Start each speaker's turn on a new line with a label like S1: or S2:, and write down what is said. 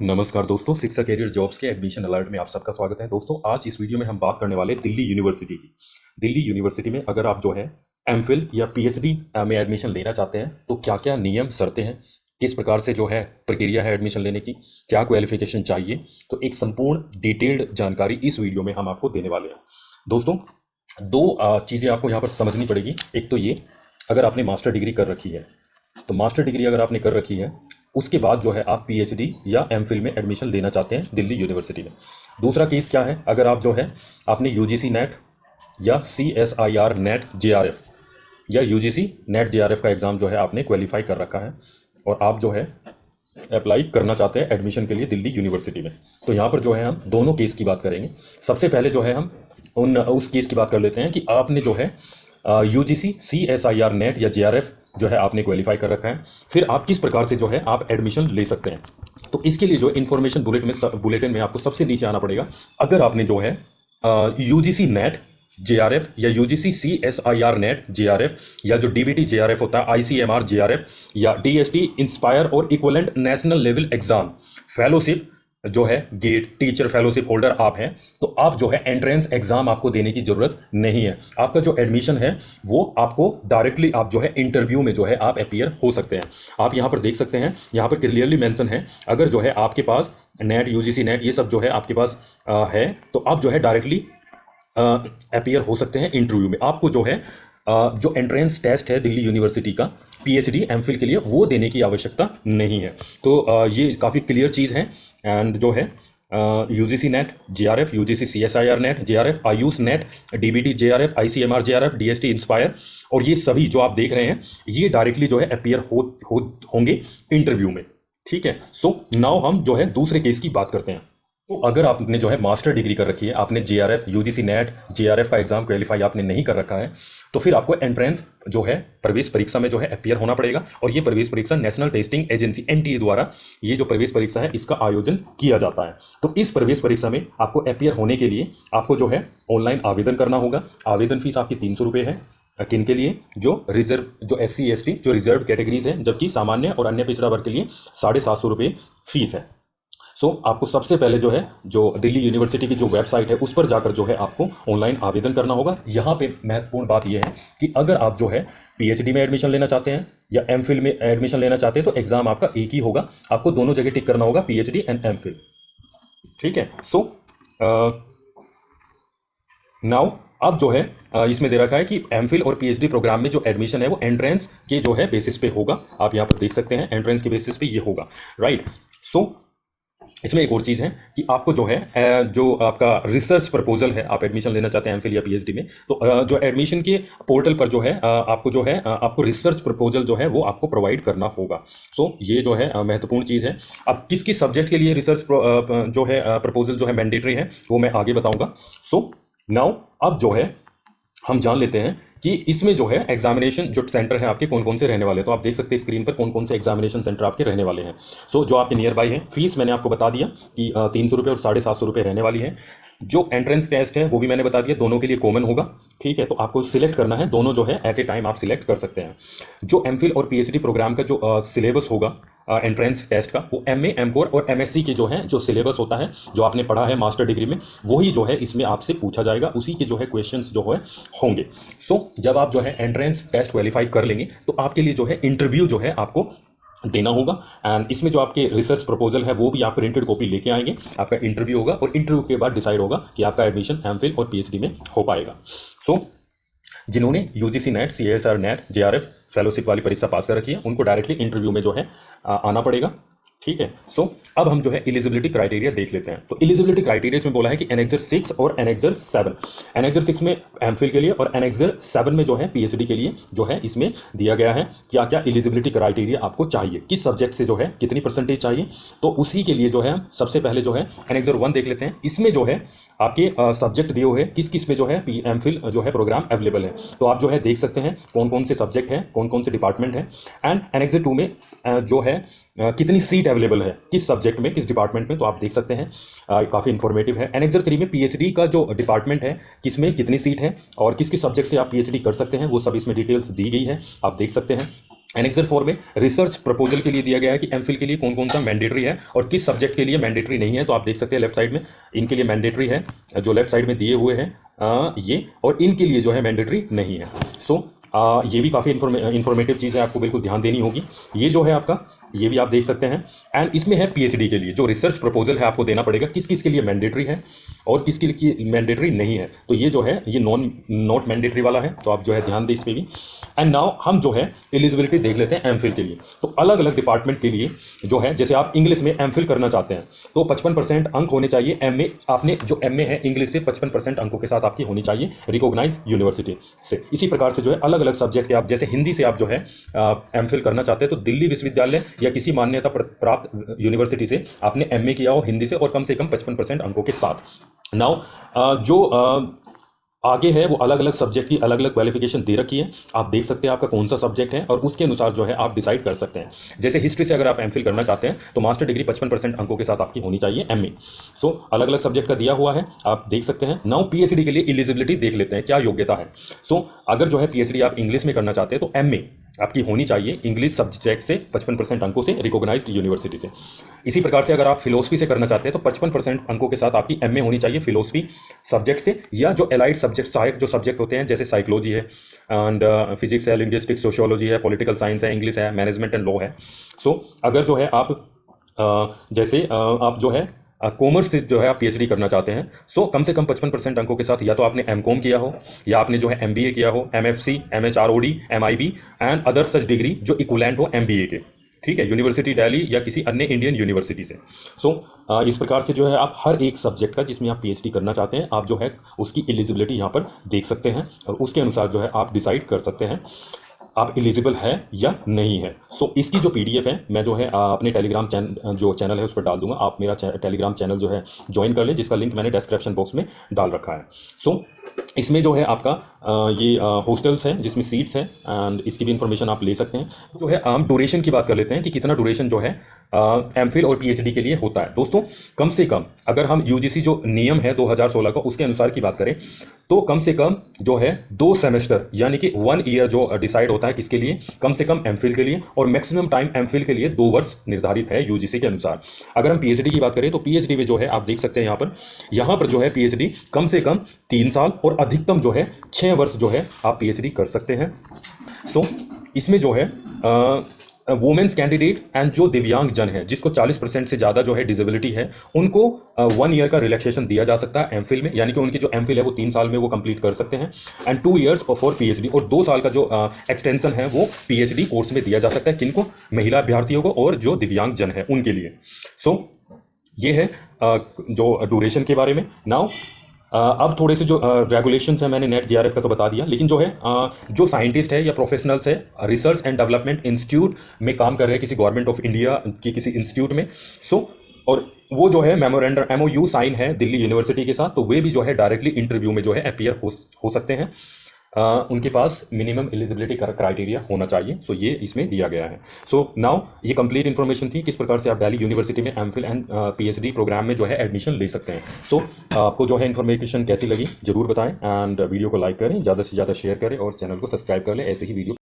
S1: नमस्कार दोस्तों, शिक्षा कैरियर जॉब्स के एडमिशन अलर्ट में आप सबका स्वागत है। दोस्तों, आज इस वीडियो में हम बात करने वाले दिल्ली यूनिवर्सिटी की। दिल्ली यूनिवर्सिटी में अगर आप जो है एमफिल या पीएचडी में एडमिशन लेना चाहते हैं तो क्या क्या नियम शर्तें हैं, किस प्रकार से जो है प्रक्रिया है एडमिशन लेने की, क्या क्वालिफिकेशन चाहिए, तो एक संपूर्ण डिटेल्ड जानकारी इस वीडियो में हम आपको देने वाले हैं। दोस्तों, दो चीज़ें आपको यहाँ पर समझनी पड़ेगी। एक तो ये, अगर आपने मास्टर डिग्री कर रखी है तो मास्टर डिग्री अगर आपने कर रखी है उसके बाद जो है आप पीएचडी या एमफिल में एडमिशन लेना चाहते हैं दिल्ली यूनिवर्सिटी में। दूसरा केस क्या है, अगर आप जो है आपने यूजीसी नेट या सीएसआईआर नेट जेआरएफ या यूजीसी नेट जेआरएफ का एग्ज़ाम जो है आपने क्वालिफाई कर रखा है और आप जो है अप्लाई करना चाहते हैं एडमिशन के लिए दिल्ली यूनिवर्सिटी में। तो यहाँ पर जो है हम दोनों केस की बात करेंगे। सबसे पहले जो है हम उस केस की बात कर लेते हैं कि आपने जो है यूजीसी सीएसआईआर नेट या जेआरएफ जो है आपने क्वालिफाई कर रखा है, फिर आप किस प्रकार से जो है आप एडमिशन ले सकते हैं। तो इसके लिए जो इन्फॉर्मेशन बुलेटिन में आपको सबसे नीचे आना पड़ेगा। अगर आपने जो है यूजीसी नेट जेआरएफ या यूजीसी सीएसआईआर नेट जेआरएफ या जो डीबीटी जेआरएफ होता है, आईसीएमआर जेआरएफ या डीएसटी इंस्पायर और equivalent national level exam fellowship जो है गेट टीचर फेलोशिप होल्डर आप हैं, तो आप जो है एंट्रेंस एग्जाम आपको देने की जरूरत नहीं है। आपका जो एडमिशन है वो आपको डायरेक्टली आप जो है इंटरव्यू में जो है आप अपीयर हो सकते हैं। आप यहाँ पर देख सकते हैं, यहाँ पर क्लियरली मेंशन है, अगर जो है आपके पास नेट यूजीसी नेट ये सब जो है आपके पास है तो आप जो है डायरेक्टली अपीयर हो सकते हैं इंटरव्यू में। आपको जो है जो एंट्रेंस टेस्ट है दिल्ली यूनिवर्सिटी का पीएचडी एमफिल के लिए वो देने की आवश्यकता नहीं है। तो ये काफ़ी क्लियर चीज़ है। एंड जो है UGC net JRF, UGC CSIR net JRF, Ayush net, DBT JRF, ICMR JRF, DST inspire और ये सभी जो आप देख रहे हैं ये डायरेक्टली जो है अपीयर होंगे इंटरव्यू में। ठीक है। सो नाउ हम जो है दूसरे केस की बात करते हैं। तो अगर आपने जो है मास्टर डिग्री कर रखी है, आपने जेआरएफ यूजीसी नेट जेआरएफ का एग्जाम क्वालिफाई आपने नहीं कर रखा है, तो फिर आपको एंट्रेंस जो है प्रवेश परीक्षा में जो है अपीयर होना पड़ेगा। और ये प्रवेश परीक्षा नेशनल टेस्टिंग एजेंसी एनटीए द्वारा ये जो प्रवेश परीक्षा है इसका आयोजन किया जाता है। तो इस प्रवेश परीक्षा में आपको अपीयर होने के लिए आपको जो है ऑनलाइन आवेदन करना होगा। आवेदन फीस आपकी 300 रुपये है। किन के लिए? जो रिजर्व जो एससी एसटी जो रिजर्व कैटेगरीज हैं, जबकि सामान्य और अन्य पिछड़ा वर्ग के लिए 750 रुपये फीस है। सो आपको सबसे पहले जो है जो दिल्ली यूनिवर्सिटी की जो वेबसाइट है उस पर जाकर जो है आपको ऑनलाइन आवेदन करना होगा। यहाँ पे महत्वपूर्ण बात यह है कि अगर आप जो है पीएचडी में एडमिशन लेना चाहते हैं या एमफिल में एडमिशन लेना चाहते हैं तो एग्जाम आपका एक ही होगा। आपको दोनों जगह टिक करना होगा, पीएचडी एंड एमफिल। ठीक है। सो नाउ अब जो है इसमें दे रखा है कि एमफिल और पीएचडी प्रोग्राम में जो एडमिशन है वो एंट्रेंस के जो है बेसिस पे होगा। आप यहाँ पर देख सकते हैं एंट्रेंस के बेसिस पे ये होगा, राइट। सो इसमें एक और चीज़ है कि आपको जो है जो आपका रिसर्च प्रपोजल है, आप एडमिशन लेना चाहते हैं एमफिल या पीएचडी में, तो जो एडमिशन के पोर्टल पर जो है आपको जो है आपको रिसर्च प्रपोजल जो है वो आपको प्रोवाइड करना होगा। सो ये जो है महत्वपूर्ण चीज़ है। अब किस किस सब्जेक्ट के लिए रिसर्च जो है प्रपोजल जो है मैंडेटरी है वो मैं आगे बताऊँगा। सो नाउ अब जो है हम जान लेते हैं कि इसमें जो है एग्जामिनेशन जो सेंटर है आपके कौन कौन से रहने वाले हैं। तो आप देख सकते हैं स्क्रीन पर कौन कौन से एग्जामिनेशन सेंटर आपके रहने वाले हैं। सो जो आपके नियर बाई है, फीस मैंने आपको बता दिया कि 300 रुपये और 750 रुपये रहने वाली है। जो एंट्रेंस टेस्ट है वो भी मैंने बता दिया, दोनों के लिए कॉमन होगा। ठीक है। तो आपको सिलेक्ट करना है, दोनों जो है एट ए टाइम आप सिलेक्ट कर सकते हैं। जो एमफिल और पीएचडी प्रोग्राम का जो सिलेबस होगा एंट्रेंस टेस्ट का, वो एमए एमकोर और एमएससी के जो है जो सिलेबस होता है जो आपने पढ़ा है मास्टर डिग्री में, वही जो है इसमें आपसे पूछा जाएगा, उसी के जो है क्वेश्चंस जो है होंगे। सो जब आप जो है एंट्रेंस टेस्ट क्वालिफाई कर लेंगे तो आपके लिए जो है इंटरव्यू जो है आपको देना होगा। एंड इसमें जो आपके रिसर्च प्रपोजल है वो भी आप प्रिंटेड कॉपी लेके आएंगे। आपका इंटरव्यू होगा और इंटरव्यू के बाद डिसाइड होगा कि आपका एडमिशन एमफिल और पीएचडी में हो पाएगा। सो जिन्होंने UGC net CSR net JRF fellowship वाली परीक्षा पास कर रखी है उनको डायरेक्टली इंटरव्यू में जो है आना पड़ेगा। ठीक है। सो अब हम जो है एलिजिबिलिटी क्राइटेरिया देख लेते हैं। तो एलिजिबिलिटी क्राइटेरिया इसमें बोला है कि एनेक्सर 6 और एनेक्सर 7, एनेक्सर 6 में एमफिल के लिए और एनेक्सर 7 में जो है पीएचडी के लिए जो है इसमें दिया गया है क्या क्या एलिजिबिलिटी क्राइटेरिया आपको चाहिए, किस सब्जेक्ट से जो है कितनी परसेंटेज चाहिए। तो उसी के लिए जो है सबसे पहले जो है एनेक्सर 1 देख लेते हैं। इसमें जो है आपके सब्जेक्ट दिए हुए हैं किस किस में जो है एमफिल जो है प्रोग्राम अवेलेबल है। तो आप जो है देख सकते हैं कौन कौन से सब्जेक्ट हैं, कौन कौन से डिपार्टमेंट हैं। एंड एनेक्सर 2 में जो है कितनी सीट अवेलेबल है किस सब्जेक्ट में किस डिपार्टमेंट में, तो आप देख सकते हैं काफ़ी इंफॉर्मेटिव है। एनेक्सर 3 में पीएचडी का जो डिपार्टमेंट है किसमें कितनी सीट है और किस किस सब्जेक्ट से आप पीएचडी कर सकते हैं वो सब इसमें डिटेल्स दी गई है, आप देख सकते हैं। एनेक्सर 4 में रिसर्च प्रपोजल के लिए दिया गया है कि एमफिल के लिए कौन कौन सा मैंडेटरी है और किस सब्जेक्ट के लिए मैंडेटरी नहीं है। तो आप देख सकते हैं लेफ्ट साइड में इनके लिए मैंडेटरी है, जो लेफ्ट साइड में दिए हुए हैं ये, और इनके लिए जो है मैंडेटरी नहीं है। सो ये भी काफ़ी इंफॉर्मेटिव चीज़ है, आपको बिल्कुल ध्यान देनी होगी। ये जो है आपका, ये भी आप देख सकते हैं। एंड इसमें है पीएचडी के लिए जो रिसर्च प्रपोजल है आपको देना पड़ेगा, किस किस के लिए मैंडेटरी है और किस के लिए मैंडेटरी नहीं है। तो ये जो है ये नॉट मैंडेटरी वाला है, तो आप जो है ध्यान दें इस पर भी। एंड नाउ हम जो है एलिजिबिलिटी देख लेते हैं एमफिल के लिए। तो अलग अलग डिपार्टमेंट के लिए जो है, जैसे आप इंग्लिश में एमफिल करना चाहते हैं तो 55% अंक होने चाहिए। एमए, आपने जो एमए है इंग्लिश से 55% अंकों के साथ आपकी होनी चाहिए रिकॉग्नाइज यूनिवर्सिटी से। इसी प्रकार से जो है अलग अलग सब्जेक्ट के, आप जैसे हिंदी से आप जो है एमफिल करना चाहते हैं तो दिल्ली विश्वविद्यालय या किसी मान्यता प्राप्त यूनिवर्सिटी से आपने एमए किया हो हिंदी से और कम से कम 55% अंकों के साथ। नाउ जो आगे है वो अलग अलग सब्जेक्ट की अलग अलग क्वालिफिकेशन दे रखी है, आप देख सकते हैं आपका कौन सा सब्जेक्ट है और उसके अनुसार जो है आप डिसाइड कर सकते हैं। जैसे हिस्ट्री से अगर आप एमफिल करना चाहते हैं तो मास्टर डिग्री 55% अंकों के साथ आपकी होनी चाहिए एमए। सो अलग अलग सब्जेक्ट का दिया हुआ है, आप देख सकते हैं। नाउ पीएचडी के लिए एलिजिबिलिटी देख लेते हैं, क्या योग्यता है। सो अगर जो है पीएचडी आप इंग्लिश में करना चाहते हैं तो एमए आपकी होनी चाहिए इंग्लिश सब्जेक्ट से 55% अंकों से रिकॉग्नाइज्ड यूनिवर्सिटी से। इसी प्रकार से अगर आप फिलोसफी से करना चाहते हैं तो 55% अंकों के साथ आपकी एमए होनी चाहिए फिलोसफी सब्जेक्ट से, या जो एलाइड सब्जेक्ट, सहायक जो सब्जेक्ट होते हैं जैसे साइकोलॉजी है एंड फिजिक्स है, लिंग्विस्टिक्स, सोशियोलॉजी है, पॉलिटिकल साइंस है, इंग्लिश है, मैनेजमेंट एंड लॉ है। सो अगर जो है आप जैसे आप जो है कॉमर्स से जो है आप पीएचडी करना चाहते हैं, सो कम से कम 55% अंकों के साथ या तो आपने एमकॉम किया हो या आपने जो है एमबीए किया हो, MFC, MHROD, MIB and other such degree जो इक्विवेलेंट हो एमबीए के, ठीक है, यूनिवर्सिटी दिल्ली या किसी अन्य इंडियन यूनिवर्सिटी से। सो इस प्रकार से जो है आप हर एक सब्जेक्ट का जिसमें आप पीएचडी करना चाहते हैं आप जो है उसकी एलिजिबिलिटी यहाँ पर देख सकते हैं और उसके अनुसार जो है आप डिसाइड कर सकते हैं आप एलिजिबल है या नहीं है। सो इसकी जो पीडीएफ है मैं जो है अपने टेलीग्राम जो चैनल है उस पर डाल दूंगा, आप मेरा टेलीग्राम चैनल जो है ज्वाइन कर लें, जिसका लिंक मैंने डिस्क्रिप्शन बॉक्स में डाल रखा है। सो इसमें जो है आपका ये हॉस्टल्स हैं जिसमें सीट्स हैं एंड इसकी भी इंफॉर्मेशन आप ले सकते हैं। जो है हम ड्यूरेशन की बात कर लेते हैं कि कितना ड्यूरेशन जो है एमफिल और पीएचडी के लिए होता है। दोस्तों कम से कम अगर हम यूजीसी जो नियम है 2016 का उसके अनुसार की बात करें तो कम से कम जो है 2 सेमेस्टर यानी कि 1 ईयर जो डिसाइड होता है किसके लिए, कम से कम एमफिल के लिए, और मैक्सिमम टाइम एमफिल के लिए 2 वर्ष निर्धारित है यूजीसी के अनुसार। अगर हम पीएचडी की बात करें तो पीएचडी में जो है आप देख सकते हैं यहाँ पर जो है पीएचडी कम से कम 3 साल और अधिकतम जो है 6 वर्ष जो है आप पीएचडी कर सकते हैं। सो इसमें जो है वुमेन्स कैंडिडेट एंड जो दिव्यांग जन है जिसको 40% से ज़्यादा जो है डिसेबिलिटी है उनको 1 ईयर का रिलैक्सेशन दिया जा सकता है एमफिल में, यानी कि उनकी जो एमफिल है वो 3 साल में वो कंप्लीट कर सकते हैं एंड 2 ईयर्स फॉर पीएचडी, और 2 साल का जो एक्सटेंशन है वो पीएचडी कोर्स में दिया जा सकता है। किनको? महिला अभ्यर्थियों को और जो दिव्यांग जन है उनके लिए। सो ये है जो ड्यूरेशन के बारे में। नाउ अब थोड़े से जो रेगुलेशंस हैं मैंने नेट जीआरएफ का तो बता दिया, लेकिन जो है जो साइंटिस्ट है या प्रोफेशनल्स है रिसर्च एंड डेवलपमेंट इंस्टीट्यूट में काम कर रहे हैं किसी गवर्नमेंट ऑफ इंडिया की किसी इंस्टीट्यूट में, सो और वो जो है मेमोरेंडम एमओयू साइन है दिल्ली यूनिवर्सिटी के साथ, तो वे भी जो है डायरेक्टली इंटरव्यू में जो है अपीयर हो सकते हैं। उनके पास मिनिमम एलिजिबिलिटी क्राइटेरिया होना चाहिए। सो ये इसमें दिया गया है। सो नाउ ये कंप्लीट इन्फॉर्मेशन थी किस प्रकार से आप दिल्ली यूनिवर्सिटी में एमफिल एंड पीएचडी प्रोग्राम में जो है एडमिशन ले सकते हैं। सो आपको जो है इन्फॉर्मेशन कैसी लगी जरूर बताएं एंड वीडियो को लाइक करें, ज़्यादा से ज़्यादा शेयर करें और चैनल को सब्सक्राइब कर लें ऐसे ही वीडियो